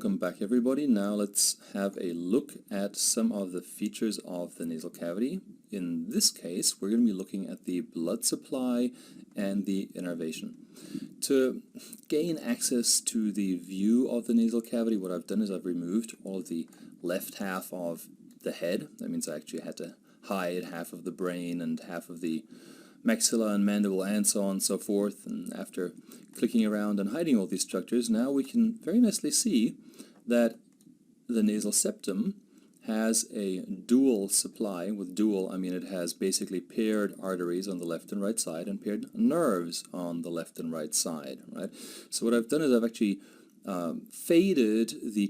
Welcome back everybody. Now let's have a look at some of the features of the nasal cavity. In this case, we're going to be looking at the blood supply and the innervation. To gain access to the view of the nasal cavity, what I've done is I've removed all of the left half of the head. That means I actually had to hide half of the brain and half of the maxilla and mandible and so on and so forth. And after clicking around and hiding all these structures, now we can very nicely see that the nasal septum has a dual supply. With dual, I mean it has basically paired arteries on the left and right side and paired nerves on the left and right side, right? So what I've done is I've actually faded the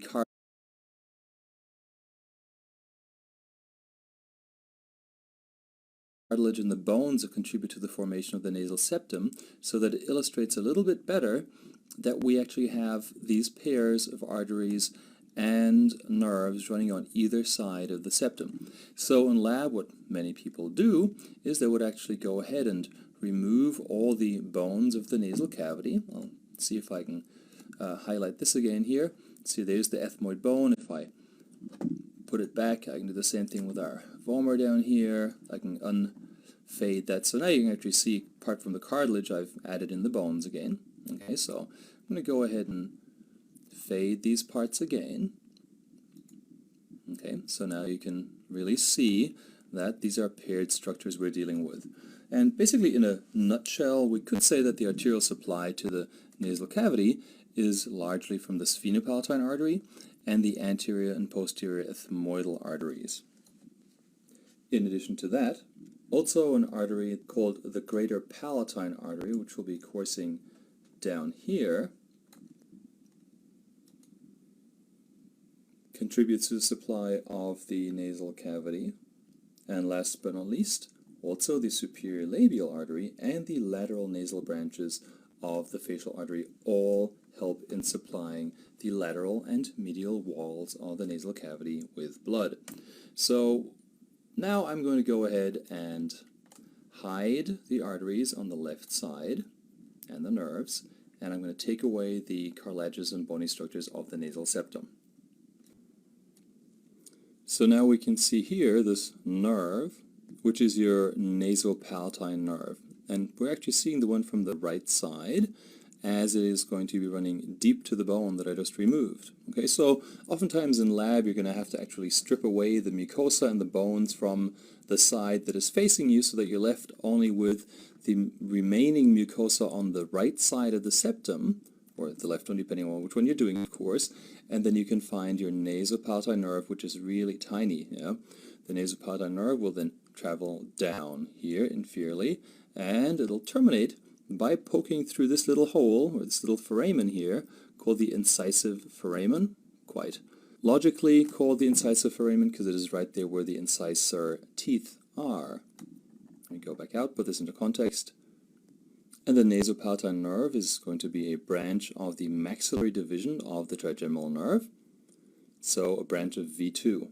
cartilage and the bones that contribute to the formation of the nasal septum, so that it illustrates a little bit better that we actually have these pairs of arteries and nerves running on either side of the septum. So in lab, what many people do is they would actually go ahead and remove all the bones of the nasal cavity. I'll see if I can highlight this again here. See, there's the ethmoid bone. If I put it back, I can do the same thing with our vomer down here. I can unfade that. So now you can actually see, apart from the cartilage, I've added in the bones again. Okay, so I'm going to go ahead and fade these parts again. Okay, so now you can really see that these are paired structures we're dealing with. And basically, in a nutshell, we could say that the arterial supply to the nasal cavity is largely from the sphenopalatine artery and the anterior and posterior ethmoidal arteries. In addition to that, also an artery called the greater palatine artery, which will be coursing down here, contributes to the supply of the nasal cavity. And last but not least, also the superior labial artery and the lateral nasal branches of the facial artery all help in supplying the lateral and medial walls of the nasal cavity with blood. So now I'm going to go ahead and hide the arteries on the left side and the nerves, and I'm going to take away the cartilaginous and bony structures of the nasal septum. So now we can see here this nerve, which is your nasopalatine nerve. And we're actually seeing the one from the right side, as it is going to be running deep to the bone that I just removed. Okay, so oftentimes in lab you're going to have to actually strip away the mucosa and the bones from the side that is facing you, so that you're left only with the remaining mucosa on the right side of the septum, or the left one, depending on which one you're doing, of course, and then you can find your nasopalatine nerve, which is really tiny. Yeah? The nasopalatine nerve will then travel down here inferiorly, and it'll terminate by poking through this little hole, or this little foramen here, called the incisive foramen, quite logically called the incisive foramen because it is right there where the incisor teeth are. Let me go back out, put this into context. And the nasopalatine nerve is going to be a branch of the maxillary division of the trigeminal nerve, so a branch of V2.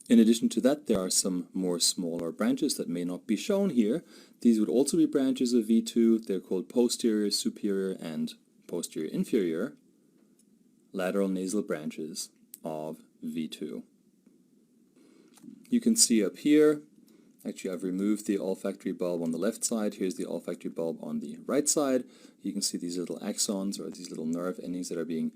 In addition to that, there are some more smaller branches that may not be shown here. These would also be branches of V2. They're called posterior, superior, and posterior inferior lateral nasal branches of V2. You can see up here, actually I've removed the olfactory bulb on the left side. Here's the olfactory bulb on the right side. You can see these little axons, or these little nerve endings that are being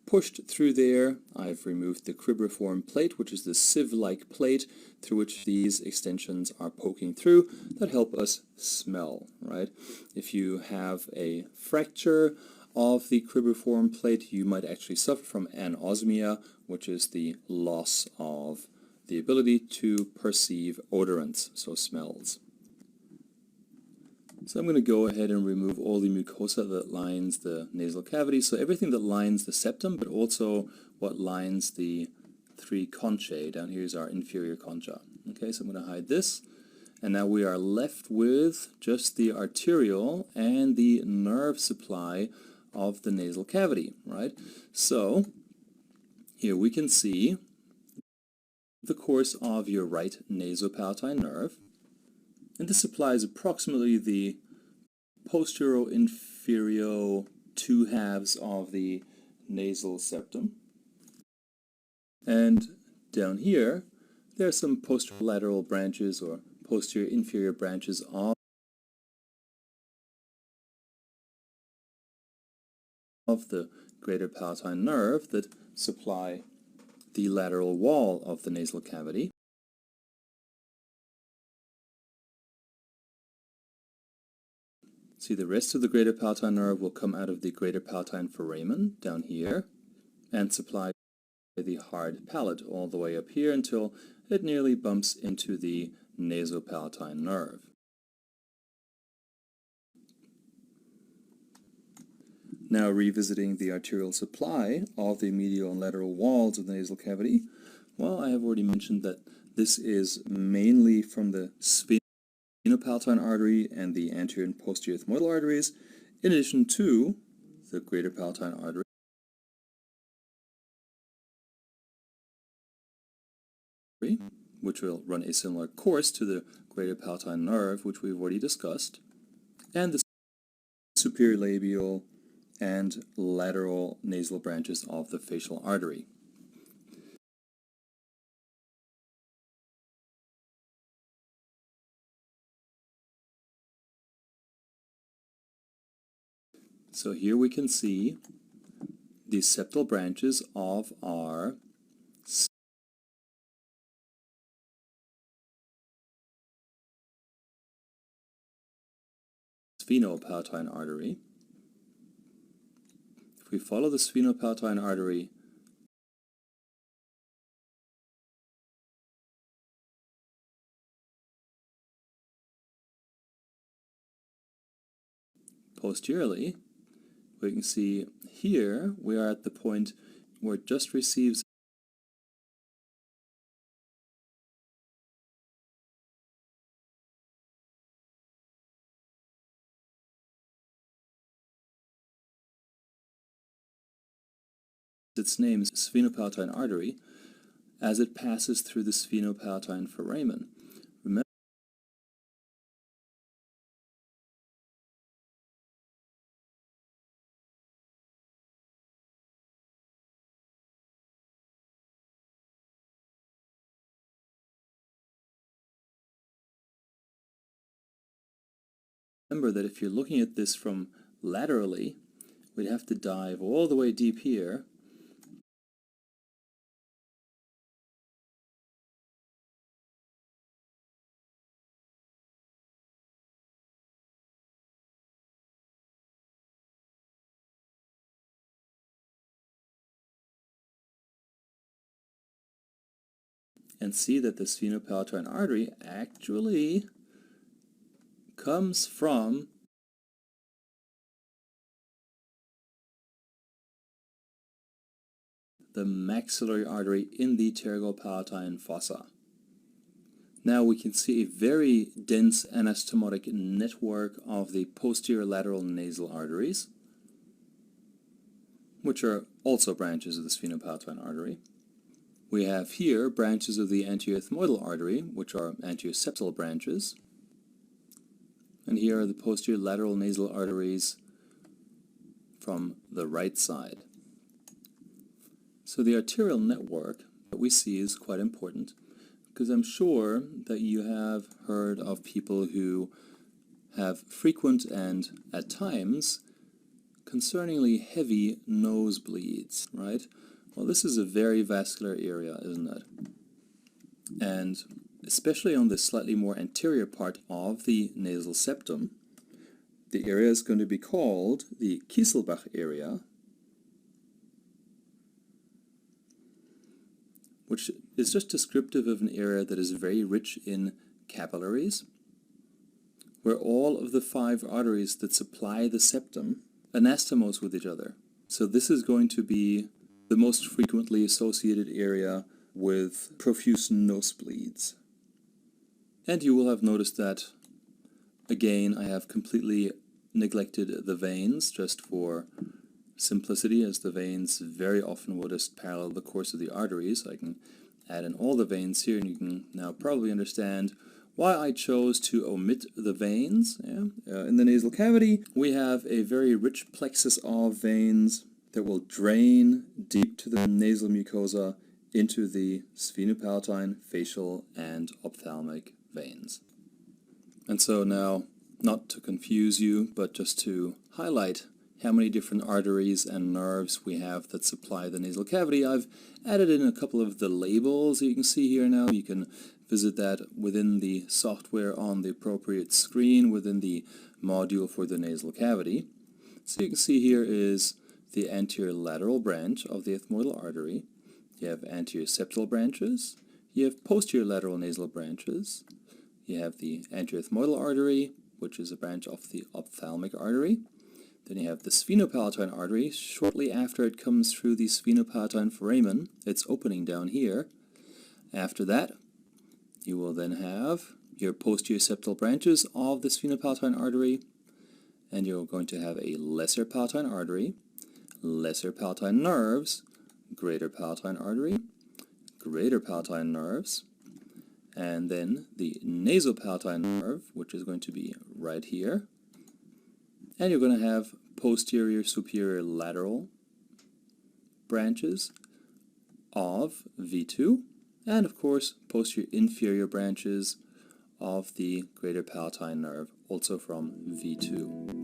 pushed through there. I've removed the cribriform plate, which is the sieve-like plate through which these extensions are poking through that help us smell, right? If you have a fracture of the cribriform plate, you might actually suffer from anosmia, which is the loss of the ability to perceive odorants, so smells. So I'm going to go ahead and remove all the mucosa that lines the nasal cavity, so everything that lines the septum, but also what lines the three conchae. Down here is our inferior concha. Okay, so I'm going to hide this, and now we are left with just the arterial and the nerve supply of the nasal cavity, right? So here we can see the course of your right nasopalatine nerve, and this supplies approximately the posterior-inferior two halves of the nasal septum. And down here, there are some posterolateral branches or posterior inferior branches of the greater palatine nerve that supply the lateral wall of the nasal cavity. See, the rest of the greater palatine nerve will come out of the greater palatine foramen down here and supply the hard palate all the way up here until it nearly bumps into the nasopalatine nerve. Now revisiting the arterial supply of the medial and lateral walls of the nasal cavity, well, I have already mentioned that this is mainly from the sphenopalatine artery and the anterior and posterior ethmoidal arteries, in addition to the greater palatine artery, which will run a similar course to the greater palatine nerve, which we've already discussed, and the superior labial and lateral nasal branches of the facial artery. So here we can see the septal branches of our sphenopalatine artery. If we follow the sphenopalatine artery posteriorly, we can see here we are at the point where it just receives its name, sphenopalatine artery, as it passes through the sphenopalatine foramen. Remember that if you're looking at this from laterally, we'd have to dive all the way deep here and see that the sphenopalatine artery actually comes from the maxillary artery in the pterygopalatine fossa. Now we can see a very dense anastomotic network of the posterior lateral nasal arteries, which are also branches of the sphenopalatine artery. We have here branches of the anterior ethmoidal artery, which are anterior septal branches. And here are the posterior lateral nasal arteries from the right side. So the arterial network that we see is quite important, because I'm sure that you have heard of people who have frequent and, at times, concerningly heavy nosebleeds, right? Well, this is a very vascular area, isn't it? And especially on the slightly more anterior part of the nasal septum, the area is going to be called the Kieselbach area, which is just descriptive of an area that is very rich in capillaries, where all of the 5 arteries that supply the septum anastomose with each other. So this is going to be the most frequently associated area with profuse nosebleeds. And you will have noticed that, again, I have completely neglected the veins just for simplicity, as the veins very often will just parallel the course of the arteries. I can add in all the veins here, and you can now probably understand why I chose to omit the veins. In the nasal cavity, we have a very rich plexus of veins that will drain deep to the nasal mucosa into the sphenopalatine, facial, and ophthalmic veins. And so now, not to confuse you, but just to highlight how many different arteries and nerves we have that supply the nasal cavity, I've added in a couple of the labels you can see here now. You can visit that within the software on the appropriate screen within the module for the nasal cavity. So you can see here is the anterior lateral branch of the ethmoidal artery. You have anterior septal branches. You have posterior lateral nasal branches. You have the anterior ethmoidal artery, which is a branch of the ophthalmic artery. Then you have the sphenopalatine artery. Shortly after it comes through the sphenopalatine foramen, it's opening down here. After that, you will then have your posterior septal branches of the sphenopalatine artery, and you're going to have a lesser palatine artery, lesser palatine nerves, greater palatine artery, greater palatine nerves, and then the nasopalatine nerve, which is going to be right here. And you're going to have posterior superior lateral branches of V2, and of course posterior inferior branches of the greater palatine nerve, also from V2.